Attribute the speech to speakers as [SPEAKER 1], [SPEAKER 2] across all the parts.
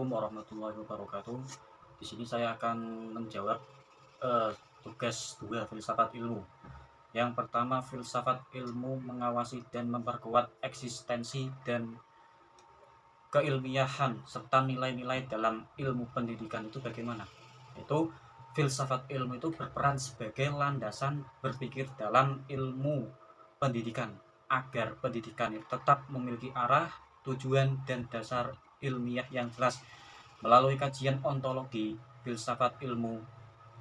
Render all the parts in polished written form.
[SPEAKER 1] Assalamualaikum warahmatullahi wabarakatuh. Di sini saya akan menjawab tugas 2 filsafat ilmu. Yang pertama, filsafat ilmu mengawasi dan memperkuat eksistensi dan keilmiahan serta nilai-nilai dalam ilmu pendidikan itu bagaimana? Itu filsafat ilmu itu berperan sebagai landasan berpikir dalam ilmu pendidikan agar pendidikan itu tetap memiliki arah, tujuan, dan dasar ilmiah yang jelas. Melalui kajian ontologi, filsafat ilmu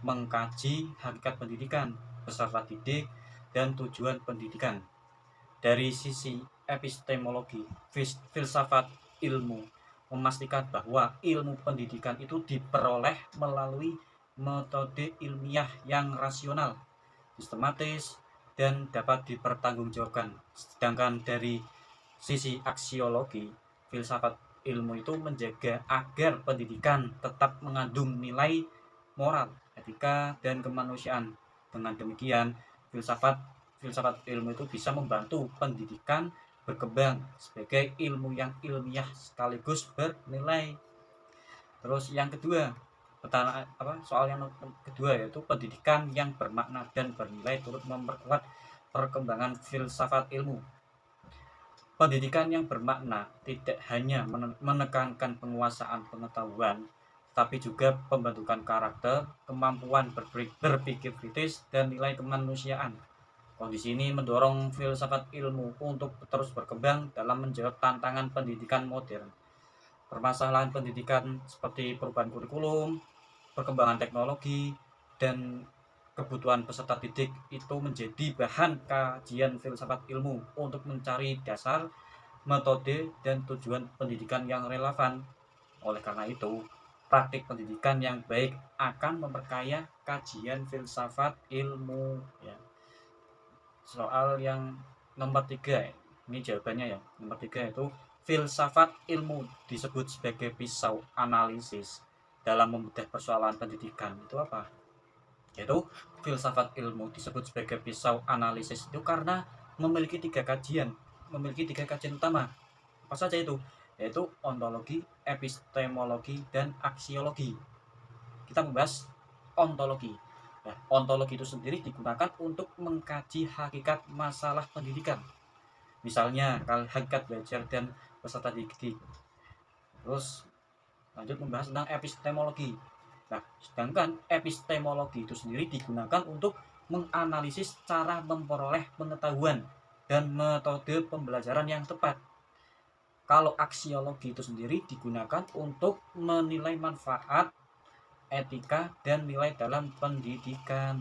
[SPEAKER 1] mengkaji hakikat pendidikan, peserta didik, dan tujuan pendidikan. Dari sisi epistemologi, filsafat ilmu memastikan bahwa ilmu pendidikan itu diperoleh melalui metode ilmiah yang rasional, sistematis, dan dapat dipertanggungjawabkan. Sedangkan dari sisi aksiologi, filsafat ilmu itu menjaga agar pendidikan tetap mengandung nilai moral, etika, dan kemanusiaan. Dengan demikian, filsafat ilmu itu bisa membantu pendidikan berkembang sebagai ilmu yang ilmiah sekaligus bernilai. Terus yang kedua, soal yang kedua yaitu pendidikan yang bermakna dan bernilai turut memperkuat perkembangan filsafat ilmu. Pendidikan yang bermakna tidak hanya menekankan penguasaan pengetahuan, tapi juga pembentukan karakter, kemampuan berpikir kritis, dan nilai kemanusiaan. Kondisi ini mendorong filsafat ilmu untuk terus berkembang dalam menjawab tantangan pendidikan modern. Permasalahan pendidikan seperti perubahan kurikulum, perkembangan teknologi, dan kebutuhan peserta didik itu menjadi bahan kajian filsafat ilmu untuk mencari dasar, metode, dan tujuan pendidikan yang relevan. Oleh karena itu, praktik pendidikan yang baik akan memperkaya kajian filsafat ilmu. Ya. Soal yang nomor 3, ini jawabannya ya. Nomor 3 itu filsafat ilmu disebut sebagai pisau analisis dalam membedah persoalan pendidikan. Itu apa? Yaitu filsafat ilmu disebut sebagai pisau analisis itu karena memiliki tiga kajian utama. Apa saja itu? Yaitu ontologi, epistemologi, dan aksiologi. Kita membahas ontologi. Nah, ontologi itu sendiri digunakan untuk mengkaji hakikat masalah pendidikan. Misalnya, hakikat belajar dan peserta didik. Terus lanjut membahas tentang epistemologi. Nah, sedangkan epistemologi itu sendiri digunakan untuk menganalisis cara memperoleh pengetahuan dan metode pembelajaran yang tepat. Kalau aksiologi itu sendiri digunakan untuk menilai manfaat, etika, dan nilai dalam pendidikan.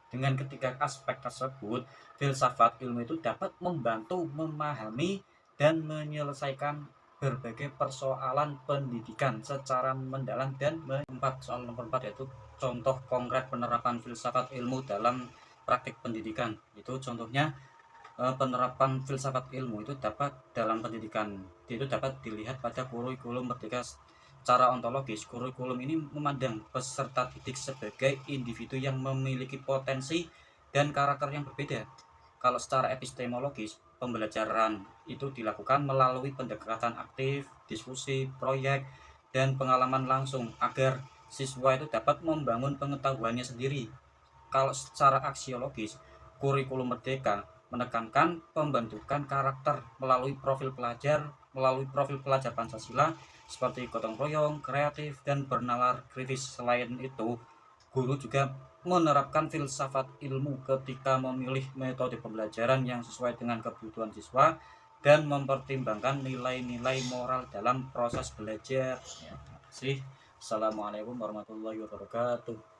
[SPEAKER 1] Dengan ketiga aspek tersebut, filsafat ilmu itu dapat membantu memahami dan menyelesaikan berbagai persoalan pendidikan secara mendalam dan soal nomor 4 yaitu contoh konkret penerapan filsafat ilmu dalam praktik pendidikan. Itu contohnya penerapan filsafat ilmu itu dapat dalam pendidikan itu dapat dilihat pada kurikulum Merdeka. Secara ontologis, kurikulum ini memandang peserta didik sebagai individu yang memiliki potensi dan karakter yang berbeda. Kalau secara epistemologis, pembelajaran itu dilakukan melalui pendekatan aktif, diskusi, proyek, dan pengalaman langsung agar siswa itu dapat membangun pengetahuannya sendiri. Kalau secara aksiologis, kurikulum Merdeka menekankan pembentukan karakter melalui profil pelajar Pancasila seperti gotong royong, kreatif, dan bernalar kritis. Selain itu, guru juga menerapkan filsafat ilmu ketika memilih metode pembelajaran yang sesuai dengan kebutuhan siswa dan mempertimbangkan nilai-nilai moral dalam proses belajar. Ya, terima kasih. Assalamualaikum warahmatullahi wabarakatuh.